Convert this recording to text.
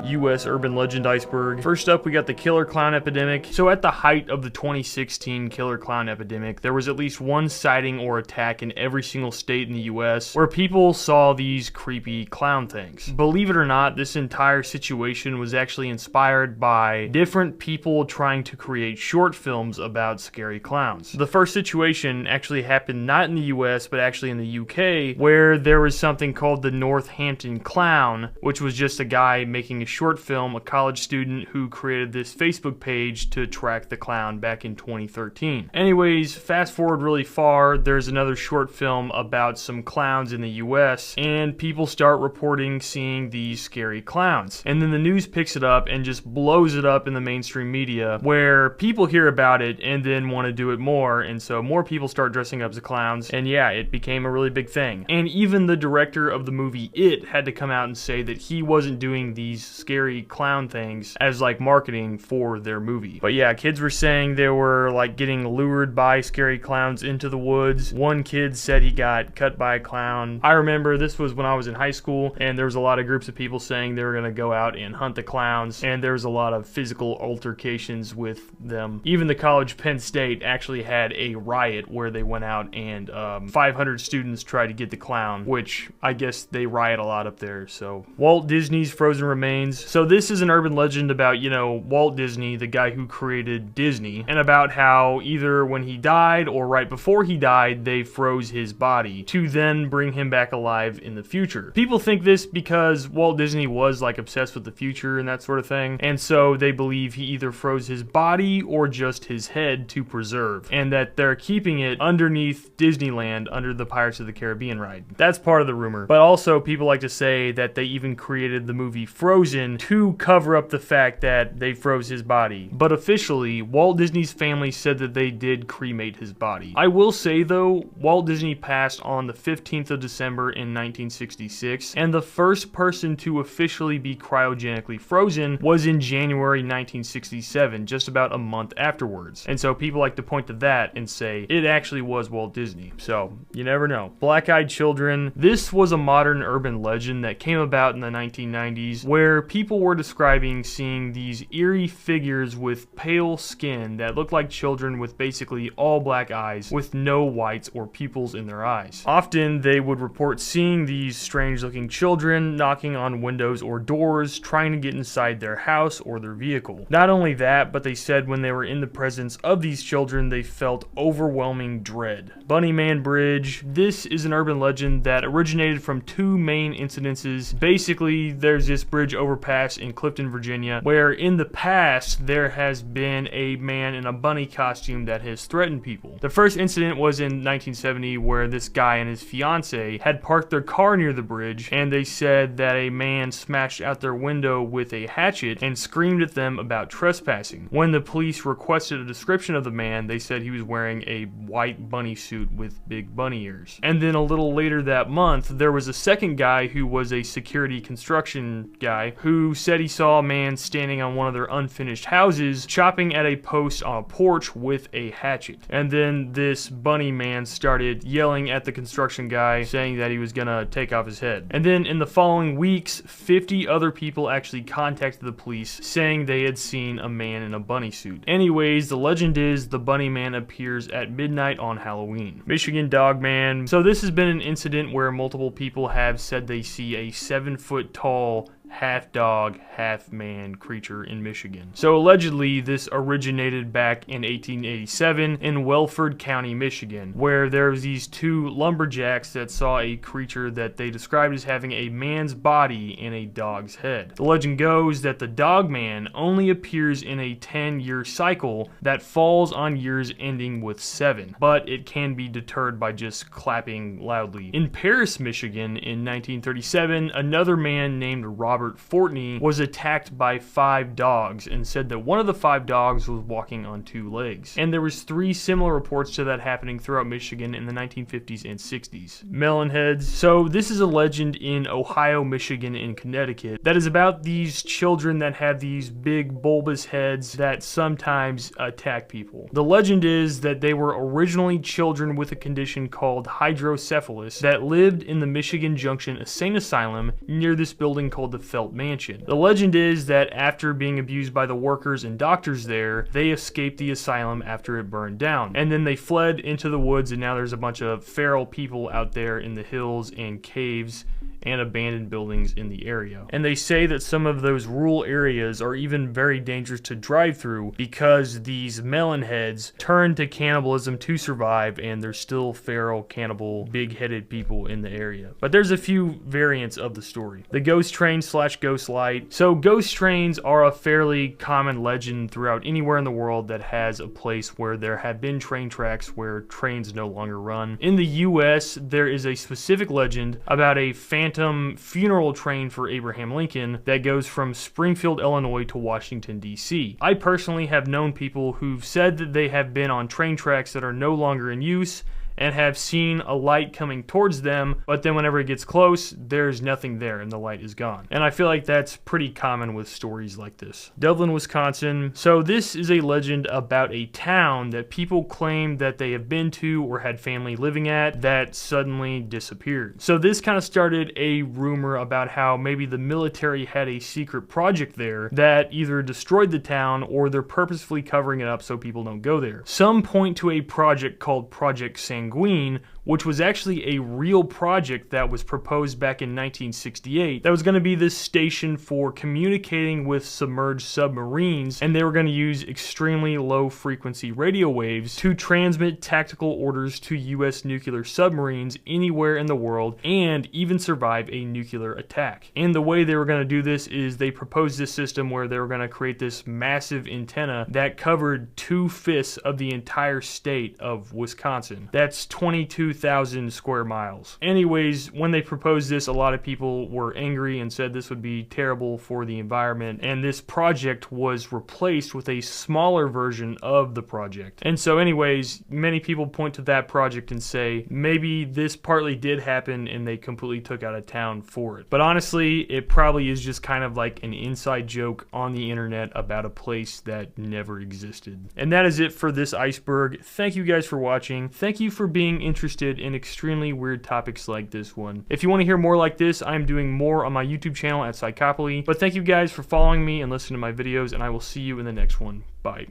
US urban legend iceberg. First up, we got the killer clown epidemic. So at the height of the 2016 killer clown epidemic, there was at least one sighting or attack in every single state in the US where people saw these creepy clown things. Believe it or not, this entire situation was actually inspired by different people trying to create short films about scary clowns. The first situation actually happened not in the US, but actually in the UK, where there was something called the Northampton Clown, which was just a guy making a short film, a college student who created this Facebook page to track the clown back in 2013. Anyways, fast forward really far, there's another short film about some clowns in the US, and people start reporting seeing these scary clowns. And then the news picks it up and just blows it up in the mainstream media, where people hear about it and then want to do it more, and so more people start dressing up as clowns, and yeah, it became a really big thing. And even the director of the movie It had to come out and say that he wasn't doing these scary clown things as like marketing for their movie. But yeah, kids were saying they were like getting lured by scary clowns into the woods. One kid said he got cut by a clown. I remember this was when I was in high school, and there was a lot of groups of people saying they were going to go out and hunt the clowns, and there was a lot of physical altercations with them. Even the college Penn State actually had a riot where they went out and 500 students tried to get the clown, which I guess they riot a lot up there. So Walt Disney's frozen remains. So this is an urban legend about, you know, Walt Disney, the guy who created Disney, and about how either when he died or right before he died, they froze his body to then bring him back alive in the future. People think this because Walt Disney was like obsessed with the future and that sort of thing, and so they believe he either froze his body or just his head to preserve, and that they're keeping it underneath Disneyland under the Pirates of the Caribbean ride. That's part of the rumor. But also people like to say that they even created the movie Frozen to cover up the fact that they froze his body. But officially, Walt Disney's family said that they did cremate his body. I will say though, Walt Disney passed on the 15th of December in 1966, and the first person to officially be cryogenically frozen was in January 1967, just about a month afterwards. And so people like to point to that and say it actually was Walt Disney. So you never know. Black-eyed children. This was a modern urban legend that came about in the 1990s, where people were describing seeing these eerie figures with pale skin that looked like children with basically all black eyes with no whites or pupils in their eyes. Often they would report seeing these strange looking children knocking on windows or doors, trying to get inside their house or their vehicle. Not only that, but they said when they were in the presence of these children, they felt overwhelming dread. Bunny Man Bridge. This is an urban legend that originated from two main incidences. Basically, there's this bridge overpass in Clifton, Virginia, where in the past there has been a man in a bunny costume that has threatened people. The first incident was in 1970, where this guy and his fiance had parked their car near the bridge, and they said that a man smashed out their window with a hatchet and screamed at them about trespassing. When the police requested a description of the man, they said he was wearing a white bunny suit with big bunny ears. And then a little later that month, there was a second guy who was a security construction guy who said he saw a man standing on one of their unfinished houses chopping at a post on a porch with a hatchet. And then this bunny man started yelling at the construction guy, saying that he was gonna take off his head. And then in the following weeks, 50 other people actually contacted the police saying they had seen a man in a bunny suit. Anyways, the legend is the bunny man appears at midnight on Halloween. Michigan Dog Man. So this has been an incident where multiple people have said they see a 7-foot tall half dog, half man creature in Michigan. So allegedly this originated back in 1887 in Welford County, Michigan, where there was these two lumberjacks that saw a creature that they described as having a man's body in a dog's head. The legend goes that the dog man only appears in a 10-year cycle that falls on years ending with 7, but it can be deterred by just clapping loudly. In Paris, Michigan in 1937, another man named Robert Fortney was attacked by 5 dogs and said that one of the 5 dogs was walking on 2 legs. And there was 3 similar reports to that happening throughout Michigan in the 1950s and 60s. Melonheads. So this is a legend in Ohio, Michigan, and Connecticut that is about these children that have these big bulbous heads that sometimes attack people. The legend is that they were originally children with a condition called hydrocephalus that lived in the Michigan Junction Insane Asylum near this building called the felt mansion. The legend is that after being abused by the workers and doctors there, they escaped the asylum after it burned down. And then they fled into the woods, and now there's a bunch of feral people out there in the hills and caves and abandoned buildings in the area. And they say that some of those rural areas are even very dangerous to drive through because these melon heads turn to cannibalism to survive, and there's still feral, cannibal, big-headed people in the area. But there's a few variants of the story. The ghost train / ghost light. So ghost trains are a fairly common legend throughout anywhere in the world that has a place where there have been train tracks where trains no longer run. In the US, there is a specific legend about a phantom funeral train for Abraham Lincoln that goes from Springfield, Illinois to Washington, D.C. I personally have known people who've said that they have been on train tracks that are no longer in use and have seen a light coming towards them, but then whenever it gets close, there's nothing there and the light is gone. And I feel like that's pretty common with stories like this. Dublin, Wisconsin. So this is a legend about a town that people claim that they have been to or had family living at that suddenly disappeared. So this kind of started a rumor about how maybe the military had a secret project there that either destroyed the town or they're purposefully covering it up so people don't go there. Some point to a project called Project Sanguine, which was actually a real project that was proposed back in 1968 that was going to be this station for communicating with submerged submarines, and they were going to use extremely low frequency radio waves to transmit tactical orders to US nuclear submarines anywhere in the world and even survive a nuclear attack. And the way they were going to do this is they proposed this system where they were going to create this massive antenna that covered 2/5 of the entire state of Wisconsin. That's 22,000 square miles. Anyways, when they proposed this, a lot of people were angry and said this would be terrible for the environment, and this project was replaced with a smaller version of the project. And so anyways, many people point to that project and say maybe this partly did happen and they completely took out of town for it. But honestly, it probably is just kind of like an inside joke on the internet about a place that never existed. And that is it for this iceberg. Thank you guys for watching. Thank you for being interested in extremely weird topics like this one. If you want to hear more like this, I'm doing more on my YouTube channel at Psychopoly. But thank you guys for following me and listening to my videos, and I will see you in the next one. Bye.